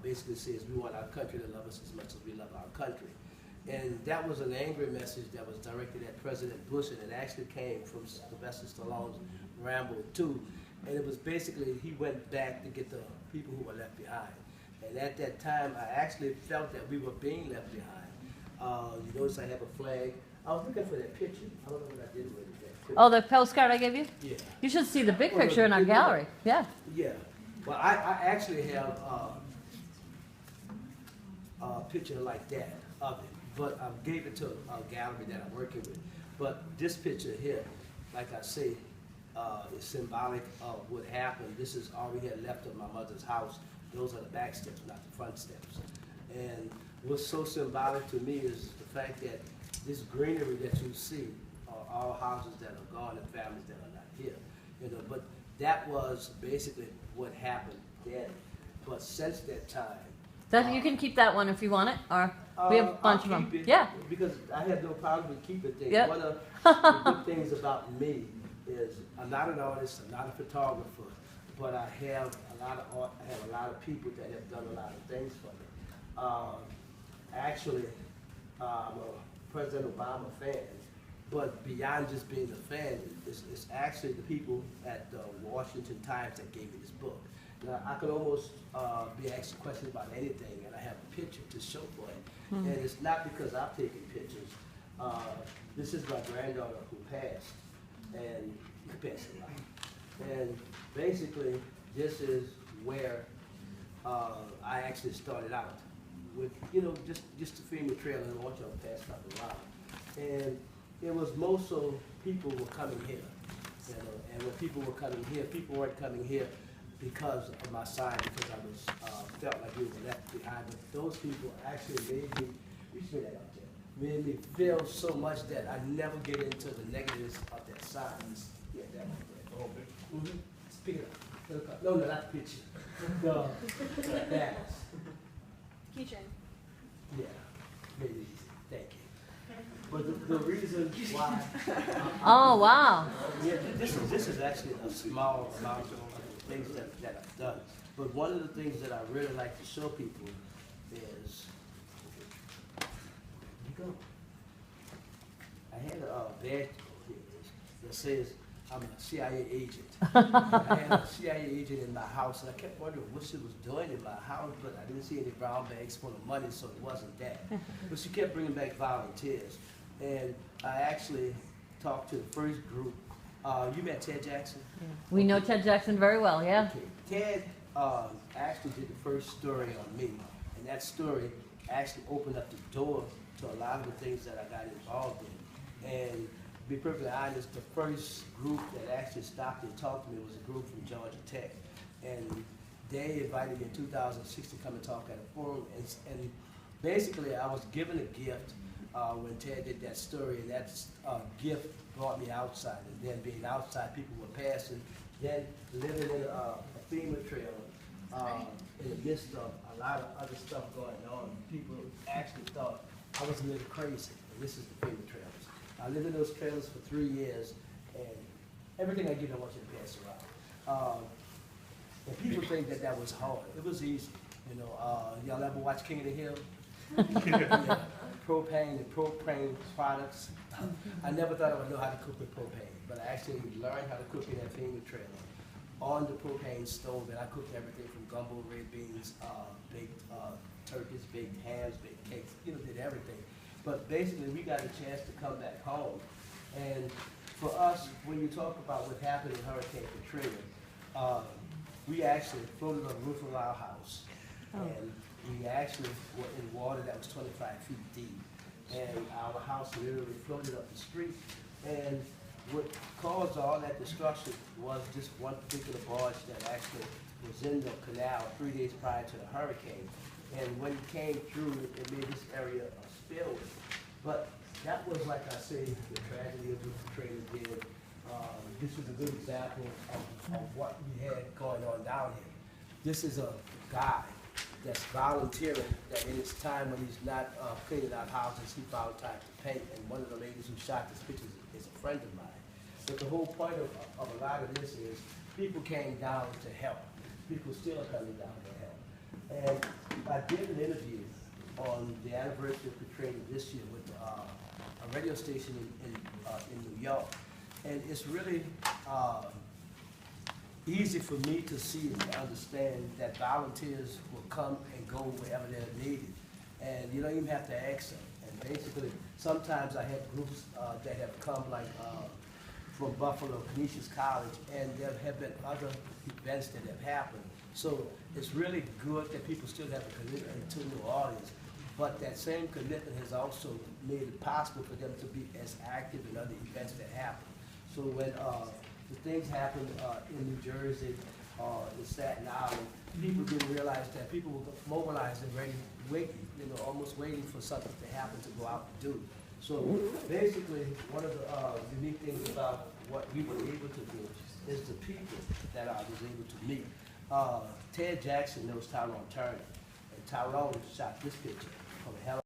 basically says we want our country to love us as much as we love our country. And that was an angry message that was directed at President Bush, and it actually came from Sylvester Stallone's Rambo 2. And it was basically, he went back to get the people who were left behind. And at that time, I actually felt that we were being left behind. You notice I have a flag. I was looking for that picture. I don't know what I did with it. Oh, the postcard I gave you? Yeah. You should see the big picture in our gallery. Yeah. Yeah. Well, I actually have a picture like that of it, but I gave it to a gallery that I'm working with. But this picture here, like I say, is symbolic of what happened. This is all we had left of my mother's house. Those are the back steps, not the front steps. And what's so symbolic to me is the fact that this greenery that you see are all houses that are gone and families that are not here. You know, but that was basically what happened then. But since that time, You can keep that one if you want it, or we have a bunch of them. Yeah. Because I have no problem with keeping things. Yep. One of the good things about me is I'm not an artist, I'm not a photographer, but I have a lot of art, I have a lot of people that have done a lot of things for me. Actually, I'm a President Obama fan, but beyond just being a fan, it's actually the people at the Washington Times that gave me this book. Now, I could almost be asked a question about anything, and I have a picture to show for it. And it's not because I've taken pictures. This is my granddaughter who passed, and she passed a lot. And basically, this is where I actually started out with, you know, just the FEMA trail, and I want y'all to pass up around. And it was most so people were coming here, you know, and when people were coming here, people weren't coming here because of my sign, because I was felt like we were left behind. But those people actually made me, we should say that out there, made me feel so much that I never get into the negatives of that sign. Yeah, that one there. The whole picture? Pick it up. No, not the picture. The banners. Keychain. Yeah, very easy. Thank you. But the reason why. Oh, wow. Yeah, this is actually a small amount of things that I've done. But one of the things that I really like to show people is, here you go. I had a badge that says I'm a CIA agent. I had a CIA agent in my house, and I kept wondering what she was doing in my house, but I didn't see any brown bags full of money, so it wasn't that. But she kept bringing back volunteers. And I actually talked to the first group. You met Ted Jackson? We know Ted Jackson very well, yeah. Okay. Ted actually did the first story on me, and that story actually opened up the door to a lot of the things that I got involved in. And to be perfectly honest, the first group that actually stopped and talked to me was a group from Georgia Tech. And they invited me in 2006 to come and talk at a forum. And basically, I was given a gift when Ted did that story, and that gift brought me outside. And then being outside, people were passing. Then living in a FEMA trailer in the midst of a lot of other stuff going on, people actually thought I was a little crazy. And this is the FEMA trailers. I lived in those trailers for 3 years, and everything I give, I want you to pass around. And people think that that was hard. It was easy. You know, y'all ever watch King of the Hill? Yeah. Propane and propane products. I never thought I would know how to cook with propane, but I actually learned how to cook in that FEMA trailer on the propane stove, and I cooked everything from gumbo, red beans, baked turkeys, baked hams, baked cakes, you know, did everything. But basically, we got a chance to come back home. And for us, when you talk about what happened in Hurricane Katrina, we actually floated on the roof of our house. And we actually were in water that was 25 feet deep. And our house literally floated up the street. And what caused all that destruction was just one particular barge that actually was in the canal 3 days prior to the hurricane. And when it came through, it made this area a spillway. But that was, like I say, the tragedy of what Katrina did. This is a good example of what we had going on down here. This is a guy that's volunteering, that in his time when he's not cleaning out houses, he found time to paint. And one of the ladies who shot this picture is a friend of mine. But the whole point of a lot of this is people came down to help. People still are coming down to help. And I did an interview on the anniversary of Katrina this year with a radio station in New York, and it's really easy for me to see and understand that volunteers will come and go wherever they're needed, and you don't even have to ask them. And basically, sometimes I have groups that have come like from Buffalo, Canisius College, and there have been other events that have happened. So it's really good that people still have a commitment to New Orleans, but that same commitment has also made it possible for them to be as active in other events that happen. So when the things happened in New Jersey, in Staten Island, people didn't realize that people were mobilized and ready, waiting, almost waiting for something to happen to go out and do. So basically, one of the unique things about what we were able to do is the people that I was able to meet. Ted Jackson knows Tyrone Turner, and Tyrone shot this picture from a helicopter.